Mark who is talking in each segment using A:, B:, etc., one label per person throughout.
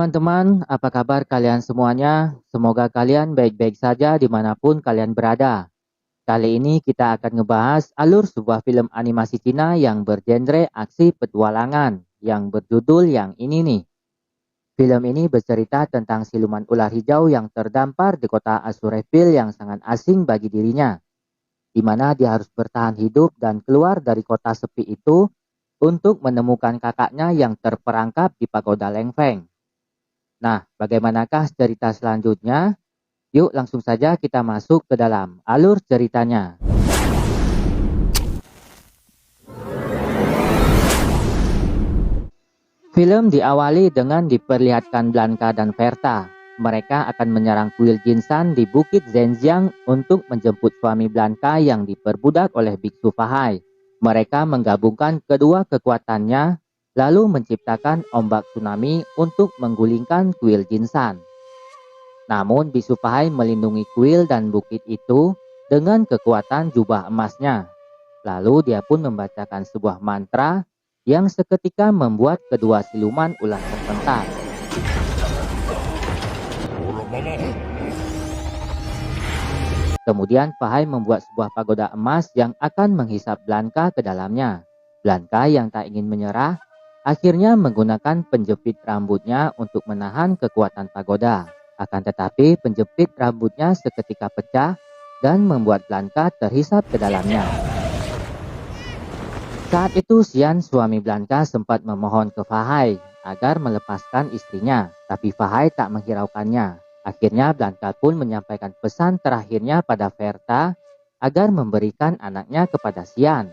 A: teman-teman, apa kabar kalian semuanya? Semoga kalian baik-baik saja dimanapun kalian berada. Kali ini kita akan ngebahas alur sebuah film animasi Cina yang bergenre aksi petualangan yang berjudul yang ini nih. Film ini bercerita tentang siluman ular hijau yang terdampar di kota Azureville yang sangat asing bagi dirinya, di mana dia harus bertahan hidup dan keluar dari kota sepi itu untuk menemukan kakaknya yang terperangkap di pagoda Lengfeng. Nah, bagaimanakah cerita selanjutnya? Yuk langsung saja kita masuk ke dalam alur ceritanya. Film diawali dengan diperlihatkan Blanca dan Verta. Mereka akan menyerang kuil Jinsan di Bukit Zhenjiang untuk menjemput suami Blanca yang diperbudak oleh Biksu Fahai. Mereka menggabungkan kedua kekuatannya, lalu menciptakan ombak tsunami untuk menggulingkan kuil Jinsan. Namun Bisu Fahai melindungi kuil dan bukit itu dengan kekuatan jubah emasnya. Lalu dia pun membacakan sebuah mantra yang seketika membuat kedua siluman ular terpental. Kemudian Fahai membuat sebuah pagoda emas yang akan menghisap Blanca ke dalamnya. Blanca yang tak ingin menyerah, akhirnya menggunakan penjepit rambutnya untuk menahan kekuatan pagoda. Akan tetapi penjepit rambutnya seketika pecah dan membuat Blanca terhisap ke dalamnya. Saat itu Xian, suami Blanca, sempat memohon ke Fahai agar melepaskan istrinya, tapi Fahai tak menghiraukannya. Akhirnya Blanca pun menyampaikan pesan terakhirnya pada Verta agar memberikan anaknya kepada Xian.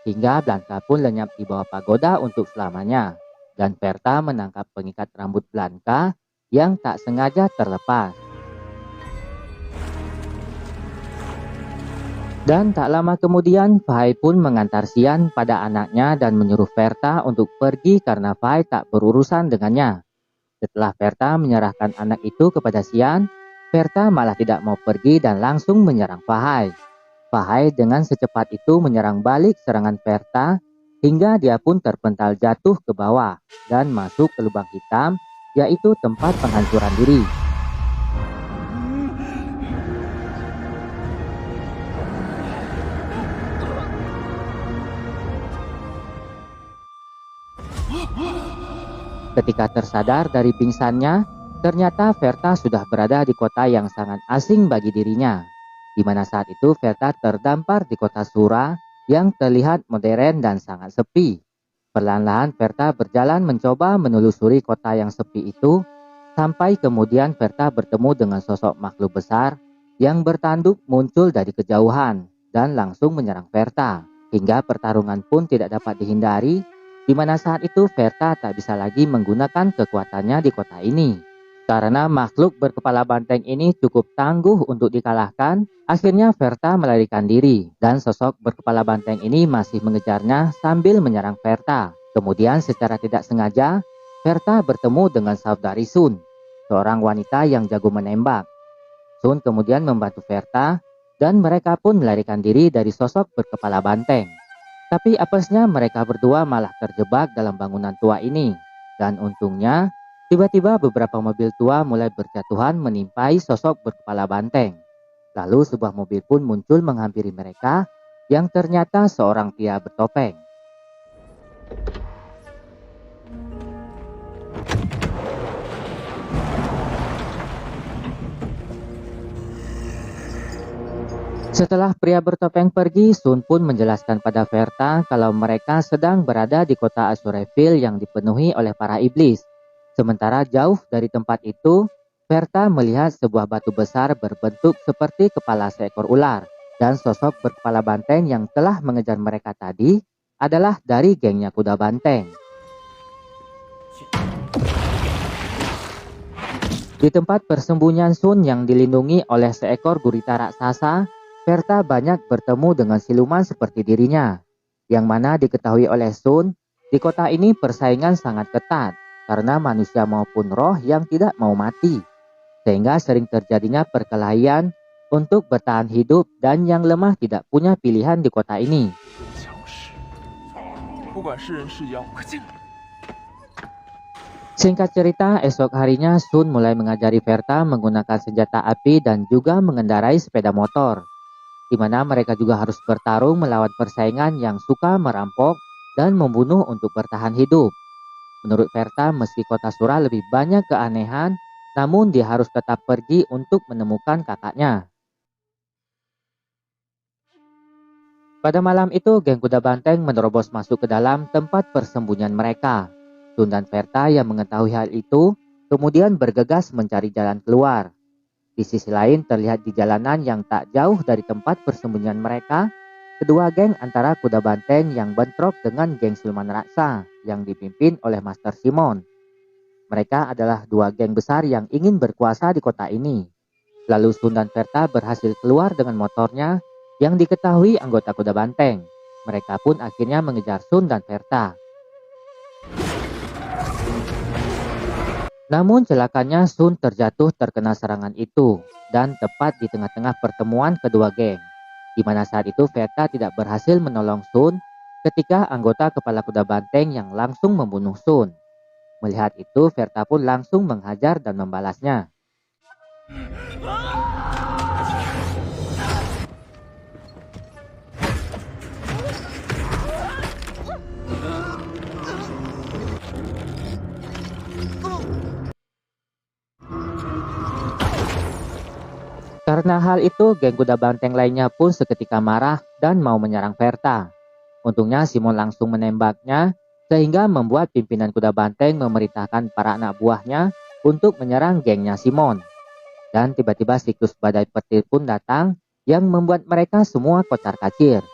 A: Hingga Blanca pun lenyap di bawah pagoda untuk selamanya. Dan Verta menangkap pengikat rambut Blanca yang tak sengaja terlepas. Dan tak lama kemudian Fahai pun mengantar Xian pada anaknya dan menyuruh Verta untuk pergi karena Fahai tak berurusan dengannya. Setelah Verta menyerahkan anak itu kepada Xian, Verta malah tidak mau pergi dan langsung menyerang Fahai. Fahai dengan secepat itu menyerang balik serangan Verta hingga dia pun terpental jatuh ke bawah dan masuk ke lubang hitam, yaitu tempat penghancuran diri. Ketika tersadar dari pingsannya, ternyata Verta sudah berada di kota yang sangat asing bagi dirinya, di mana saat itu Verta terdampar di kota Sura yang terlihat modern dan sangat sepi. Perlahan-lahan Verta berjalan mencoba menelusuri kota yang sepi itu, sampai kemudian Verta bertemu dengan sosok makhluk besar yang bertanduk muncul dari kejauhan dan langsung menyerang Verta, hingga pertarungan pun tidak dapat dihindari, di mana saat itu Verta tak bisa lagi menggunakan kekuatannya di kota ini. Karena makhluk berkepala banteng ini cukup tangguh untuk dikalahkan, akhirnya Verta melarikan diri dan sosok berkepala banteng ini masih mengejarnya sambil menyerang Verta. Kemudian secara tidak sengaja, Verta bertemu dengan saudari Sun, seorang wanita yang jago menembak. Sun kemudian membantu Verta dan mereka pun melarikan diri dari sosok berkepala banteng. Tapi apesnya mereka berdua malah terjebak dalam bangunan tua ini. Dan untungnya, tiba-tiba beberapa mobil tua mulai berjatuhan menimpai sosok berkepala banteng. Lalu sebuah mobil pun muncul menghampiri mereka yang ternyata seorang pria bertopeng. Setelah pria bertopeng pergi, Sun pun menjelaskan pada Verta kalau mereka sedang berada di kota Azureville yang dipenuhi oleh para iblis. Sementara jauh dari tempat itu, Verta melihat sebuah batu besar berbentuk seperti kepala seekor ular. Dan sosok berkepala banteng yang telah mengejar mereka tadi adalah dari gengnya kuda banteng. Di tempat persembunyian Sun yang dilindungi oleh seekor gurita raksasa, Verta banyak bertemu dengan siluman seperti dirinya, yang mana diketahui oleh Sun, di kota ini persaingan sangat ketat karena manusia maupun roh yang tidak mau mati, sehingga sering terjadinya perkelahian untuk bertahan hidup dan yang lemah tidak punya pilihan di kota ini. Singkat cerita, esok harinya Sun mulai mengajari Verta menggunakan senjata api dan juga mengendarai sepeda motor, di mana mereka juga harus bertarung melawan persaingan yang suka merampok dan membunuh untuk bertahan hidup. Menurut Verta, meski kota Sura lebih banyak keanehan, namun dia harus tetap pergi untuk menemukan kakaknya. Pada malam itu, geng kuda banteng menerobos masuk ke dalam tempat persembunyian mereka. Sun dan Verta yang mengetahui hal itu, kemudian bergegas mencari jalan keluar. Di sisi lain, terlihat di jalanan yang tak jauh dari tempat persembunyian mereka, kedua geng antara kuda banteng yang bentrok dengan geng siluman raksa yang dipimpin oleh Master Simon. Mereka adalah dua geng besar yang ingin berkuasa di kota ini. Lalu Sun dan Verta berhasil keluar dengan motornya yang diketahui anggota kuda banteng. Mereka pun akhirnya mengejar Sun dan Verta. Namun celakanya Sun terjatuh terkena serangan itu dan tepat di tengah-tengah pertemuan kedua geng. Di mana saat itu Verta tidak berhasil menolong Sun ketika anggota kepala kuda banteng yang langsung membunuh Sun. Melihat itu Verta pun langsung menghajar dan membalasnya. Karena hal itu, geng kuda banteng lainnya pun seketika marah dan mau menyerang Verta. Untungnya Simon langsung menembaknya, sehingga membuat pimpinan kuda banteng memerintahkan para anak buahnya untuk menyerang gengnya Simon. Dan tiba-tiba siklus badai petir pun datang yang membuat mereka semua kocar-kacir.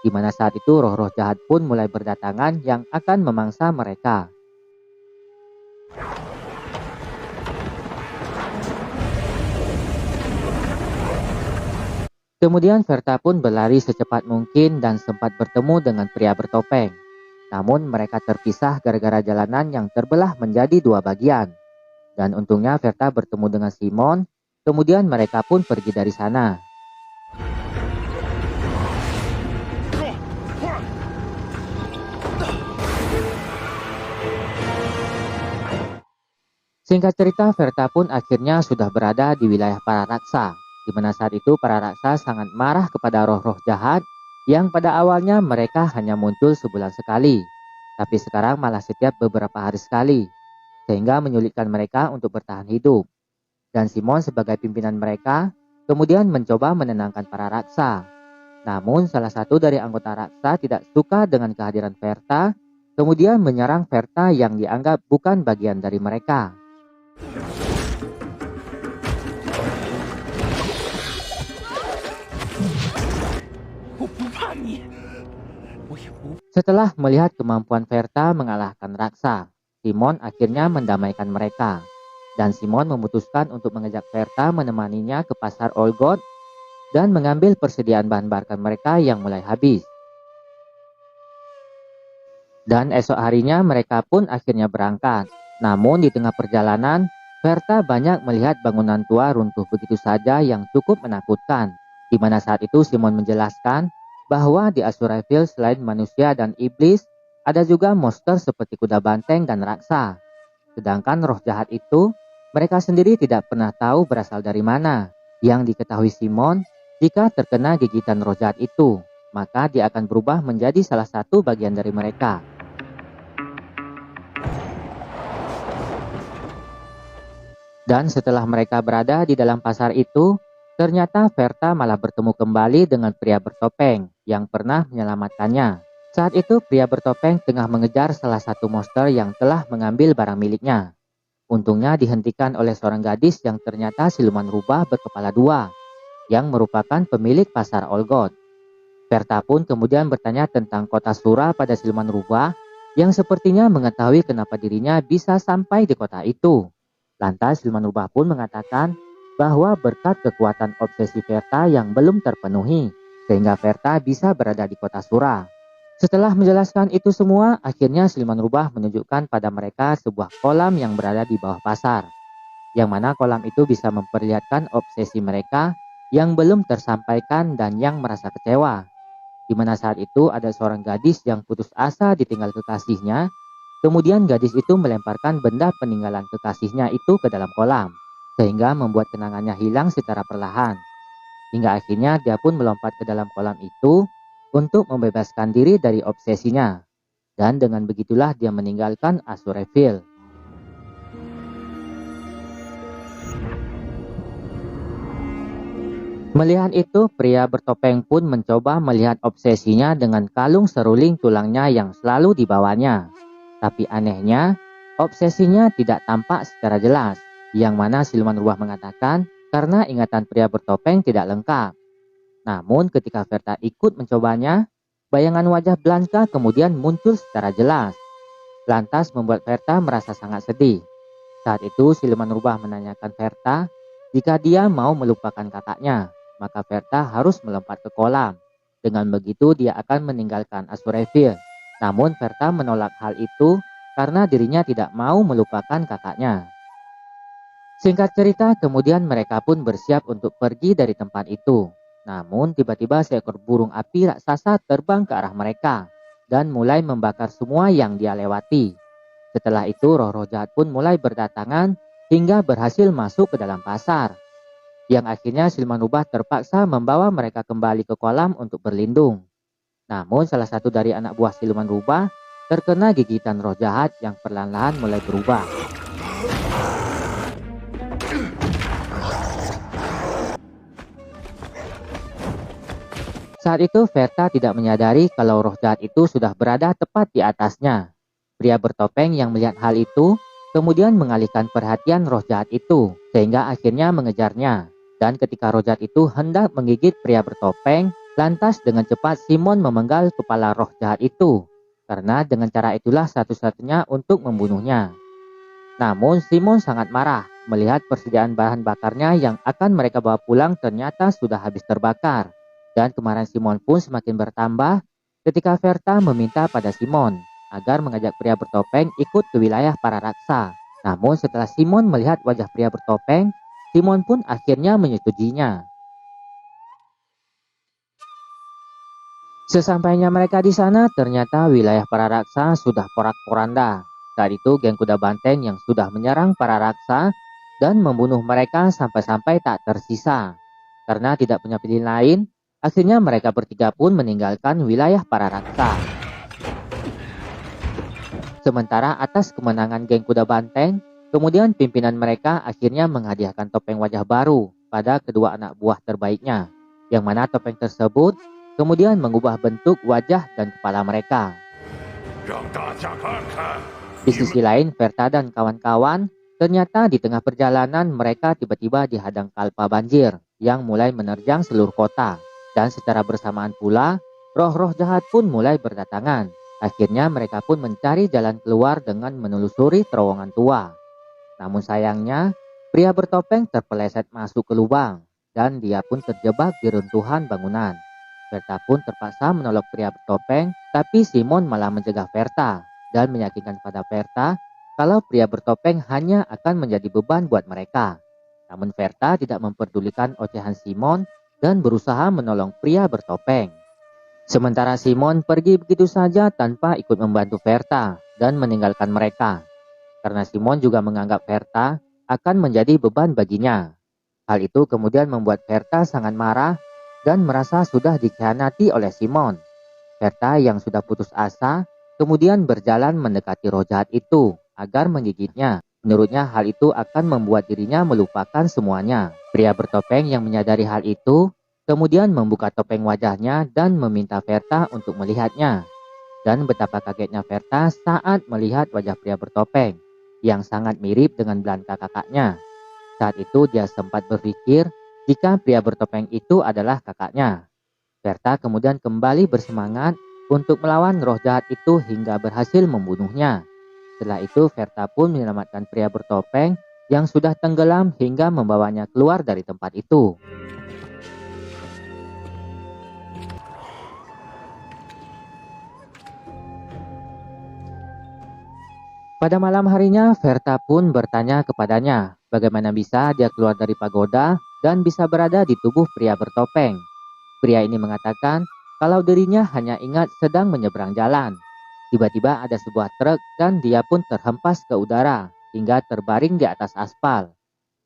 A: Di mana saat itu roh-roh jahat pun mulai berdatangan yang akan memangsa mereka. Kemudian Verta pun berlari secepat mungkin dan sempat bertemu dengan pria bertopeng. Namun mereka terpisah gara-gara jalanan yang terbelah menjadi dua bagian. Dan untungnya Verta bertemu dengan Simon, kemudian mereka pun pergi dari sana. Singkat cerita, Verta pun akhirnya sudah berada di wilayah para raksa, di mana saat itu para raksa sangat marah kepada roh-roh jahat yang pada awalnya mereka hanya muncul sebulan sekali, tapi sekarang malah setiap beberapa hari sekali, sehingga menyulitkan mereka untuk bertahan hidup. Dan Simon sebagai pimpinan mereka kemudian mencoba menenangkan para raksa. Namun salah satu dari anggota raksa tidak suka dengan kehadiran Verta, kemudian menyerang Verta yang dianggap bukan bagian dari mereka. Setelah melihat kemampuan Verta mengalahkan raksa, Simon akhirnya mendamaikan mereka. Dan Simon memutuskan untuk mengajak Verta menemaninya ke pasar Olgot dan mengambil persediaan bahan bakar mereka yang mulai habis. Dan esok harinya mereka pun akhirnya berangkat. Namun di tengah perjalanan, Verta banyak melihat bangunan tua runtuh begitu saja yang cukup menakutkan. Di mana saat itu Simon menjelaskan bahwa di Azuraphale selain manusia dan iblis, ada juga monster seperti kuda banteng dan raksa. Sedangkan roh jahat itu, mereka sendiri tidak pernah tahu berasal dari mana. Yang diketahui Simon, jika terkena gigitan roh jahat itu, maka dia akan berubah menjadi salah satu bagian dari mereka. Dan setelah mereka berada di dalam pasar itu, ternyata Verta malah bertemu kembali dengan pria bertopeng yang pernah menyelamatkannya. Saat itu pria bertopeng tengah mengejar salah satu monster yang telah mengambil barang miliknya. Untungnya dihentikan oleh seorang gadis yang ternyata siluman rubah berkepala dua, yang merupakan pemilik pasar Olgot. Verta pun kemudian bertanya tentang kota Sura pada siluman rubah, yang sepertinya mengetahui kenapa dirinya bisa sampai di kota itu. Lantas siluman rubah pun mengatakan bahwa berkat kekuatan obsesi Verta yang belum terpenuhi, sehingga Verta bisa berada di kota Sura. Setelah menjelaskan itu semua, akhirnya siluman rubah menunjukkan pada mereka sebuah kolam yang berada di bawah pasar. Yang mana kolam itu bisa memperlihatkan obsesi mereka yang belum tersampaikan dan yang merasa kecewa. Di mana saat itu ada seorang gadis yang putus asa ditinggal kekasihnya Kemudian gadis itu melemparkan benda peninggalan kekasihnya itu ke dalam kolam, sehingga membuat kenangannya hilang secara perlahan. Hingga akhirnya dia pun melompat ke dalam kolam itu untuk membebaskan diri dari obsesinya. Dan dengan begitulah dia meninggalkan Azuraphale. Melihat itu, pria bertopeng pun mencoba melihat obsesinya dengan kalung seruling tulangnya yang selalu dibawanya. Tapi anehnya, obsesinya tidak tampak secara jelas, yang mana siluman rubah mengatakan karena ingatan pria bertopeng tidak lengkap. Namun ketika Verta ikut mencobanya, bayangan wajah Blanka kemudian muncul secara jelas. Lantas membuat Verta merasa sangat sedih. Saat itu siluman rubah menanyakan Verta jika dia mau melupakan kakaknya, maka Verta harus melompat ke kolam. Dengan begitu dia akan meninggalkan Azuraphale. Namun Verta menolak hal itu karena dirinya tidak mau melupakan kakaknya. Singkat cerita, kemudian mereka pun bersiap untuk pergi dari tempat itu. Namun tiba-tiba seekor burung api raksasa terbang ke arah mereka dan mulai membakar semua yang dia lewati. Setelah itu roh-roh jahat pun mulai berdatangan hingga berhasil masuk ke dalam pasar. Yang akhirnya siluman rubah terpaksa membawa mereka kembali ke kolam untuk berlindung. Namun salah satu dari anak buah siluman rubah terkena gigitan roh jahat yang perlahan-lahan mulai berubah. Saat itu Verta tidak menyadari kalau roh jahat itu sudah berada tepat di atasnya. Pria bertopeng yang melihat hal itu kemudian mengalihkan perhatian roh jahat itu sehingga akhirnya mengejarnya. Dan ketika roh jahat itu hendak menggigit pria bertopeng, lantas dengan cepat Simon memenggal kepala roh jahat itu. Karena dengan cara itulah satu-satunya untuk membunuhnya. Namun Simon sangat marah melihat persediaan bahan bakarnya yang akan mereka bawa pulang ternyata sudah habis terbakar. Dan kemarahan Simon pun semakin bertambah ketika Verta meminta pada Simon agar mengajak pria bertopeng ikut ke wilayah para raksa. Namun setelah Simon melihat wajah pria bertopeng, Simon pun akhirnya menyetujuinya. Sesampainya mereka di sana, ternyata wilayah para raksa sudah porak-poranda. Saat itu geng kuda banteng yang sudah menyerang para raksa dan membunuh mereka sampai-sampai tak tersisa. Karena tidak punya pilihan lain, akhirnya mereka bertiga pun meninggalkan wilayah para raksa. Sementara atas kemenangan geng kuda banteng, kemudian pimpinan mereka akhirnya menghadiahkan topeng wajah baru pada kedua anak buah terbaiknya, yang mana topeng tersebut kemudian mengubah bentuk wajah dan kepala mereka. Di sisi lain, Verta dan kawan-kawan ternyata di tengah perjalanan mereka tiba-tiba dihadang kalpa banjir yang mulai menerjang seluruh kota. Dan secara bersamaan pula, roh-roh jahat pun mulai berdatangan. Akhirnya mereka pun mencari jalan keluar dengan menelusuri terowongan tua. Namun sayangnya, pria bertopeng terpeleset masuk ke lubang dan dia pun terjebak di runtuhan bangunan. Verta pun terpaksa menolong pria bertopeng, tapi Simon malah mencegah Verta dan meyakinkan pada Verta kalau pria bertopeng hanya akan menjadi beban buat mereka. Namun Verta tidak memperdulikan ocehan Simon dan berusaha menolong pria bertopeng. Sementara Simon pergi begitu saja tanpa ikut membantu Verta dan meninggalkan mereka. Karena Simon juga menganggap Verta akan menjadi beban baginya. Hal itu kemudian membuat Verta sangat marah dan merasa sudah dikhianati oleh Simon. Verta yang sudah putus asa kemudian berjalan mendekati roh jahat itu agar menggigitnya. Menurutnya hal itu akan membuat dirinya melupakan semuanya. Pria bertopeng yang menyadari hal itu kemudian membuka topeng wajahnya dan meminta Verta untuk melihatnya. Dan betapa kagetnya Verta saat melihat wajah pria bertopeng yang sangat mirip dengan Blanka kakaknya. Saat itu dia sempat berpikir jika pria bertopeng itu adalah kakaknya. Verta kemudian kembali bersemangat untuk melawan roh jahat itu hingga berhasil membunuhnya. Setelah itu Verta pun menyelamatkan pria bertopeng yang sudah tenggelam hingga membawanya keluar dari tempat itu. Pada malam harinya, Verta pun bertanya kepadanya bagaimana bisa dia keluar dari pagoda dan bisa berada di tubuh pria bertopeng. Pria ini mengatakan kalau dirinya hanya ingat sedang menyeberang jalan. Tiba-tiba ada sebuah truk dan dia pun terhempas ke udara hingga terbaring di atas aspal.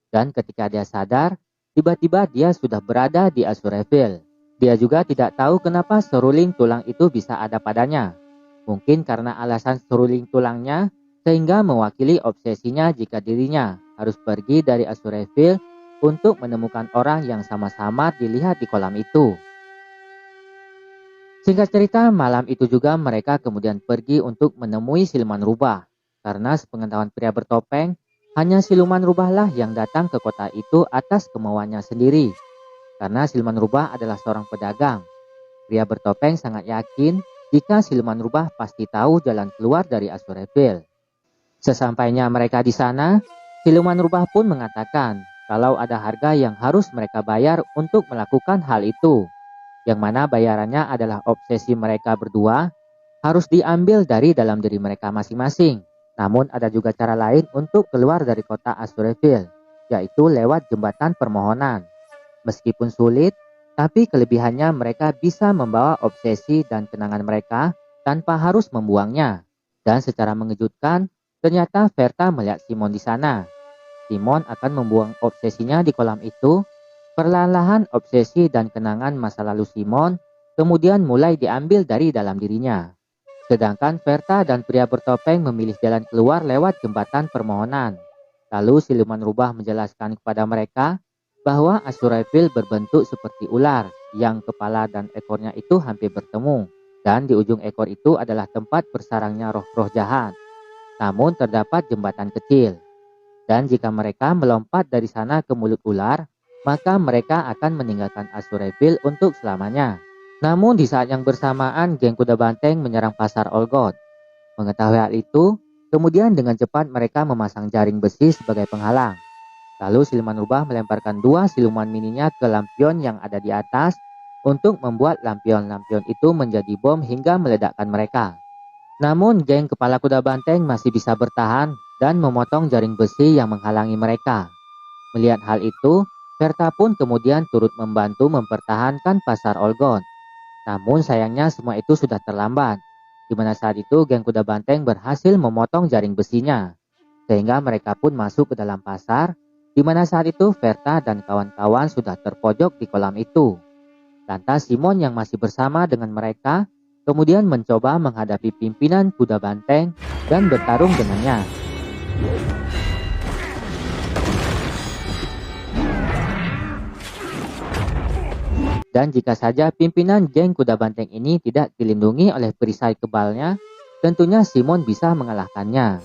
A: Dan ketika dia sadar, tiba-tiba dia sudah berada di Azuraphale. Dia juga tidak tahu kenapa seruling tulang itu bisa ada padanya. Mungkin karena alasan seruling tulangnya sehingga mewakili obsesinya jika dirinya harus pergi dari Azuraphale untuk menemukan orang yang sama-sama dilihat di kolam itu. Singkat cerita, malam itu juga mereka kemudian pergi untuk menemui siluman rubah. Karena sepengetahuan pria bertopeng, hanya siluman rubahlah yang datang ke kota itu atas kemauannya sendiri. Karena siluman rubah adalah seorang pedagang. Pria bertopeng sangat yakin jika siluman rubah pasti tahu jalan keluar dari Azuraphale. Sesampainya mereka di sana, siluman rubah pun mengatakan kalau ada harga yang harus mereka bayar untuk melakukan hal itu, yang mana bayarannya adalah obsesi mereka berdua harus diambil dari dalam diri mereka masing-masing. Namun ada juga cara lain untuk keluar dari kota Azuraphale, yaitu lewat jembatan permohonan. Meskipun sulit, tapi kelebihannya mereka bisa membawa obsesi dan kenangan mereka tanpa harus membuangnya. Dan secara mengejutkan, ternyata Verta melihat Simon di sana. Simon akan membuang obsesinya di kolam itu. Perlahan-lahan obsesi dan kenangan masa lalu Simon kemudian mulai diambil dari dalam dirinya. Sedangkan Verta dan pria bertopeng memilih jalan keluar lewat jembatan permohonan. Lalu siluman rubah menjelaskan kepada mereka bahwa Azuraphale berbentuk seperti ular yang kepala dan ekornya itu hampir bertemu. Dan di ujung ekor itu adalah tempat bersarangnya roh-roh jahat. Namun terdapat jembatan kecil. Dan jika mereka melompat dari sana ke mulut ular, maka mereka akan meninggalkan Azuraphale untuk selamanya. Namun di saat yang bersamaan, geng kuda banteng menyerang pasar Olgoth. Mengetahui hal itu, kemudian dengan cepat mereka memasang jaring besi sebagai penghalang. Lalu siluman rubah melemparkan 2 siluman mininya ke lampion yang ada di atas untuk membuat lampion-lampion itu menjadi bom hingga meledakkan mereka. Namun geng kepala kuda banteng masih bisa bertahan dan memotong jaring besi yang menghalangi mereka. Melihat hal itu, Verta pun kemudian turut membantu mempertahankan pasar Olgoth. Namun sayangnya semua itu sudah terlambat, di mana saat itu geng kuda banteng berhasil memotong jaring besinya. Sehingga mereka pun masuk ke dalam pasar, di mana saat itu Verta dan kawan-kawan sudah terpojok di kolam itu. Lantas Simon yang masih bersama dengan mereka kemudian mencoba menghadapi pimpinan kuda banteng dan bertarung dengannya. Dan jika saja pimpinan geng kuda banteng ini tidak dilindungi oleh perisai kebalnya, tentunya Simon bisa mengalahkannya.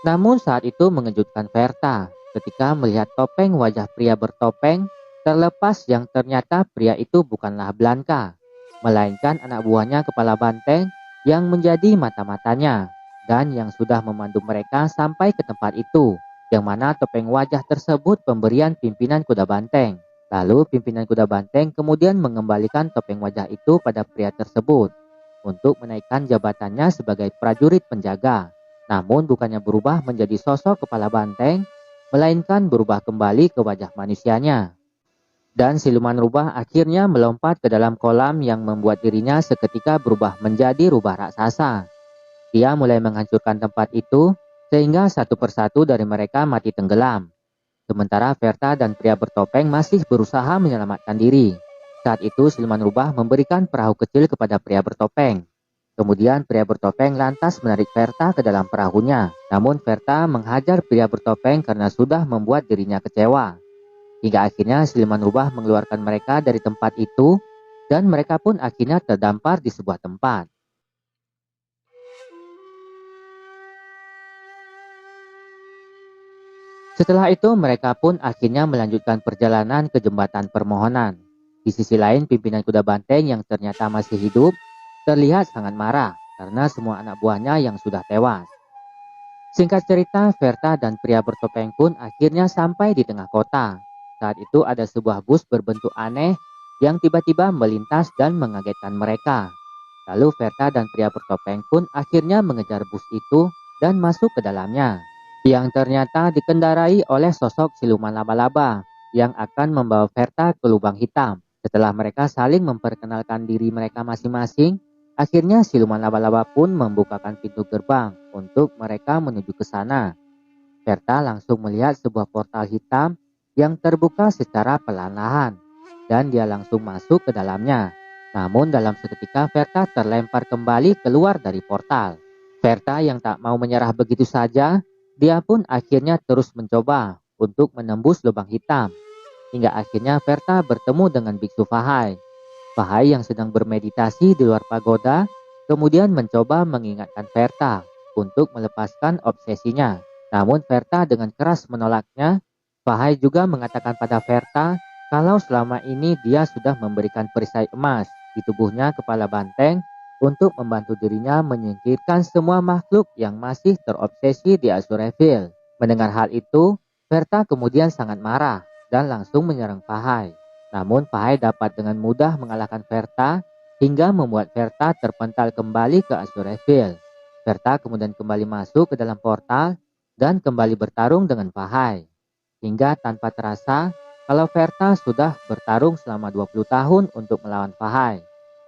A: Namun saat itu mengejutkan Verta ketika melihat topeng wajah pria bertopeng terlepas yang ternyata pria itu bukanlah Blanka, melainkan anak buahnya kepala banteng yang menjadi mata-matanya dan yang sudah memandu mereka sampai ke tempat itu, yang mana topeng wajah tersebut pemberian pimpinan kuda banteng. Lalu pimpinan kuda banteng kemudian mengembalikan topeng wajah itu pada pria tersebut untuk menaikkan jabatannya sebagai prajurit penjaga. Namun bukannya berubah menjadi sosok kepala banteng, melainkan berubah kembali ke wajah manusianya. Dan siluman rubah akhirnya melompat ke dalam kolam yang membuat dirinya seketika berubah menjadi rubah raksasa. Dia mulai menghancurkan tempat itu, sehingga satu persatu dari mereka mati tenggelam. Sementara Verta dan pria bertopeng masih berusaha menyelamatkan diri. Saat itu siluman rubah memberikan perahu kecil kepada pria bertopeng. Kemudian pria bertopeng lantas menarik Verta ke dalam perahunya. Namun Verta menghajar pria bertopeng karena sudah membuat dirinya kecewa. Hingga akhirnya siluman rubah mengeluarkan mereka dari tempat itu dan mereka pun akhirnya terdampar di sebuah tempat. Setelah itu mereka pun akhirnya melanjutkan perjalanan ke jembatan permohonan. Di sisi lain pimpinan kuda banteng yang ternyata masih hidup terlihat sangat marah karena semua anak buahnya yang sudah tewas. Singkat cerita, Verta dan pria bertopeng pun akhirnya sampai di tengah kota. Saat itu ada sebuah bus berbentuk aneh yang tiba-tiba melintas dan mengagetkan mereka. Lalu Verta dan pria bertopeng pun akhirnya mengejar bus itu dan masuk ke dalamnya, yang ternyata dikendarai oleh sosok siluman laba-laba yang akan membawa Verta ke lubang hitam. Setelah mereka saling memperkenalkan diri mereka masing-masing, akhirnya siluman laba-laba pun membukakan pintu gerbang untuk mereka menuju ke sana. Verta langsung melihat sebuah portal hitam yang terbuka secara perlahan-lahan, dan dia langsung masuk ke dalamnya. Namun dalam seketika Verta terlempar kembali keluar dari portal. Verta yang tak mau menyerah begitu saja, dia pun akhirnya terus mencoba untuk menembus lubang hitam. Hingga akhirnya Verta bertemu dengan Biksu Fahai. Fahai yang sedang bermeditasi di luar pagoda, kemudian mencoba mengingatkan Verta untuk melepaskan obsesinya. Namun Verta dengan keras menolaknya. Fahai juga mengatakan pada Verta kalau selama ini dia sudah memberikan perisai emas di tubuhnya kepala banteng untuk membantu dirinya menyingkirkan semua makhluk yang masih terobsesi di Azureville. Mendengar hal itu, Verta kemudian sangat marah dan langsung menyerang Fahai. Namun Fahai dapat dengan mudah mengalahkan Verta hingga membuat Verta terpental kembali ke Azureville. Verta kemudian kembali masuk ke dalam portal dan kembali bertarung dengan Fahai. Hingga tanpa terasa kalau Verta sudah bertarung selama 20 tahun untuk melawan Fahai.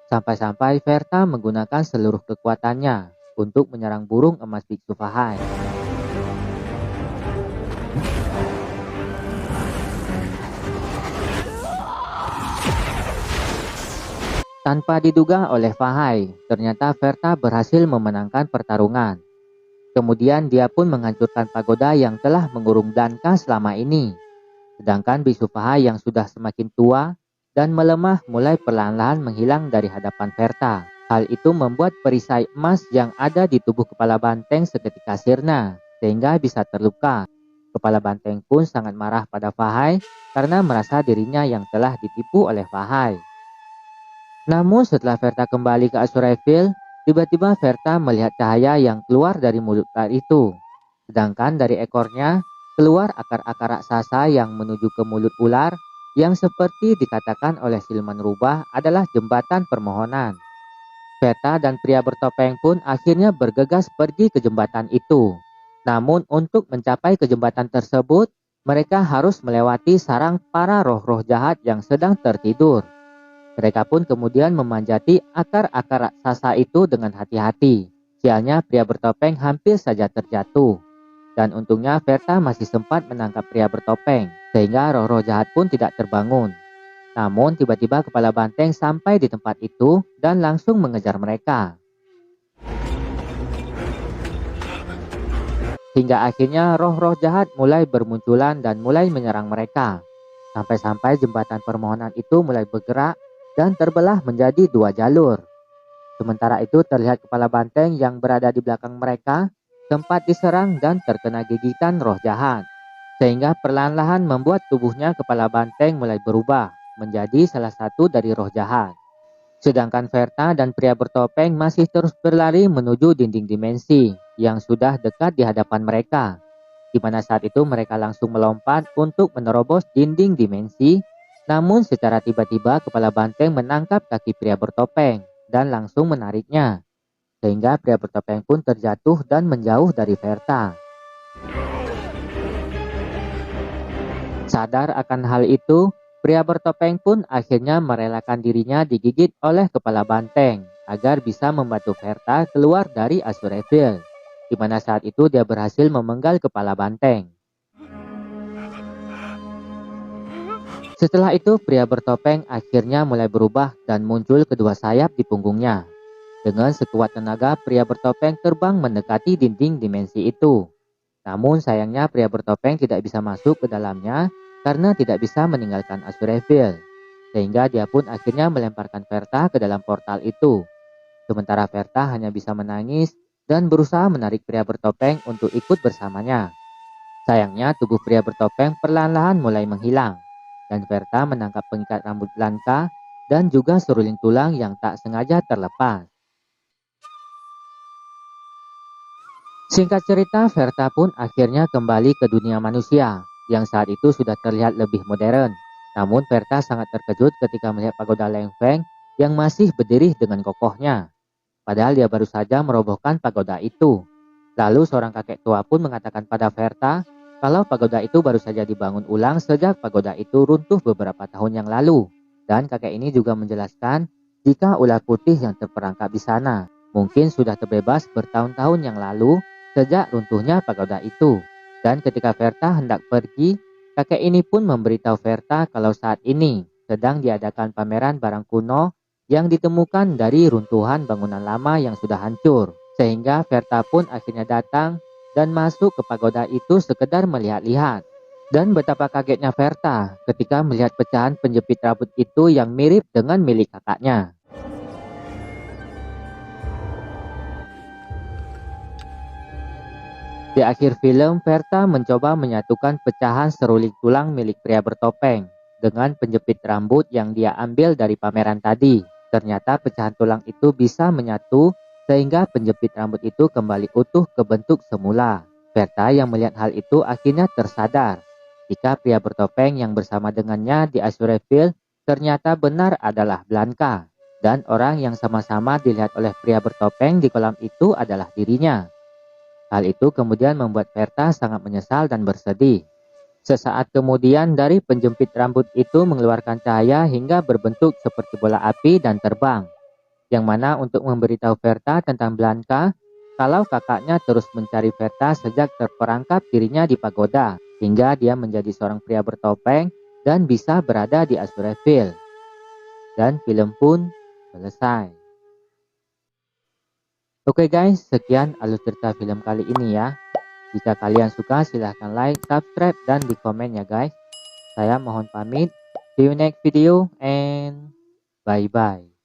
A: Sampai-sampai Verta menggunakan seluruh kekuatannya untuk menyerang burung emas biksu Fahai. Tanpa diduga oleh Fahai, ternyata Verta berhasil memenangkan pertarungan. Kemudian dia pun menghancurkan pagoda yang telah mengurung Danka selama ini. Sedangkan bisu Fahai yang sudah semakin tua dan melemah mulai perlahan-lahan menghilang dari hadapan Verta. Hal itu membuat perisai emas yang ada di tubuh kepala banteng seketika sirna, sehingga bisa terluka. Kepala banteng pun sangat marah pada Fahai karena merasa dirinya yang telah ditipu oleh Fahai. Namun setelah Verta kembali ke Azureville, tiba-tiba Verta melihat cahaya yang keluar dari mulut ular itu. Sedangkan dari ekornya, keluar akar-akar raksasa yang menuju ke mulut ular yang seperti dikatakan oleh siluman rubah adalah jembatan permohonan. Verta dan pria bertopeng pun akhirnya bergegas pergi ke jembatan itu. Namun untuk mencapai ke jembatan tersebut, mereka harus melewati sarang para roh-roh jahat yang sedang tertidur. Mereka pun kemudian memanjati akar-akar raksasa itu dengan hati-hati. Sialnya pria bertopeng hampir saja terjatuh. Dan untungnya Verta masih sempat menangkap pria bertopeng, sehingga roh-roh jahat pun tidak terbangun. Namun tiba-tiba kepala banteng sampai di tempat itu dan langsung mengejar mereka. Hingga akhirnya roh-roh jahat mulai bermunculan dan mulai menyerang mereka. Sampai-sampai jembatan permohonan itu mulai bergerak dan terbelah menjadi dua jalur. Sementara itu terlihat kepala banteng yang berada di belakang mereka sempat diserang dan terkena gigitan roh jahat. Sehingga perlahan-lahan membuat tubuhnya kepala banteng mulai berubah menjadi salah satu dari roh jahat. Sedangkan Verta dan pria bertopeng masih terus berlari menuju dinding dimensi yang sudah dekat di hadapan mereka. Di mana saat itu mereka langsung melompat untuk menerobos dinding dimensi. Namun secara tiba-tiba kepala banteng menangkap kaki pria bertopeng dan langsung menariknya. Sehingga pria bertopeng pun terjatuh dan menjauh dari Verta. Sadar akan hal itu, pria bertopeng pun akhirnya merelakan dirinya digigit oleh kepala banteng agar bisa membantu Verta keluar dari Azureville. Di mana saat itu dia berhasil memenggal kepala banteng. Setelah itu pria bertopeng akhirnya mulai berubah dan muncul kedua sayap di punggungnya. Dengan sekuat tenaga pria bertopeng terbang mendekati dinding dimensi itu. Namun sayangnya pria bertopeng tidak bisa masuk ke dalamnya karena tidak bisa meninggalkan Azureville. Sehingga dia pun akhirnya melemparkan Verta ke dalam portal itu. Sementara Verta hanya bisa menangis dan berusaha menarik pria bertopeng untuk ikut bersamanya. Sayangnya tubuh pria bertopeng perlahan-lahan mulai menghilang. Dan Verta menangkap pengikat rambut Blanka dan juga seruling tulang yang tak sengaja terlepas. Singkat cerita, Verta pun akhirnya kembali ke dunia manusia yang saat itu sudah terlihat lebih modern. Namun Verta sangat terkejut ketika melihat pagoda Lengfeng yang masih berdiri dengan kokohnya. Padahal dia baru saja merobohkan pagoda itu. Lalu seorang kakek tua pun mengatakan pada Verta kalau pagoda itu baru saja dibangun ulang sejak pagoda itu runtuh beberapa tahun yang lalu. Dan kakek ini juga menjelaskan jika ular putih yang terperangkap di sana mungkin sudah terbebas bertahun-tahun yang lalu sejak runtuhnya pagoda itu. Dan ketika Verta hendak pergi, kakek ini pun memberitahu Verta kalau saat ini sedang diadakan pameran barang kuno yang ditemukan dari runtuhan bangunan lama yang sudah hancur. Sehingga Verta pun akhirnya datang dan masuk ke pagoda itu sekedar melihat-lihat. Dan betapa kagetnya Verta ketika melihat pecahan penjepit rambut itu yang mirip dengan milik kakaknya. Di akhir film, Verta mencoba menyatukan pecahan seruling tulang milik pria bertopeng dengan penjepit rambut yang dia ambil dari pameran tadi. Ternyata pecahan tulang itu bisa menyatu sehingga penjepit rambut itu kembali utuh ke bentuk semula. Verta yang melihat hal itu akhirnya tersadar jika pria bertopeng yang bersama dengannya di Azureville ternyata benar adalah Blanka. Dan orang yang sama-sama dilihat oleh pria bertopeng di kolam itu adalah dirinya. Hal itu kemudian membuat Verta sangat menyesal dan bersedih. Sesaat kemudian dari penjepit rambut itu mengeluarkan cahaya hingga berbentuk seperti bola api dan terbang. Yang mana untuk memberitahu Verta tentang Blanka kalau kakaknya terus mencari Verta sejak terperangkap dirinya di pagoda hingga dia menjadi seorang pria bertopeng dan bisa berada di Azureville. Dan film pun selesai. Oke guys, sekian alur cerita film kali ini ya. Jika kalian suka silahkan like, subscribe, dan di komen ya guys. Saya mohon pamit. See you next video and bye-bye.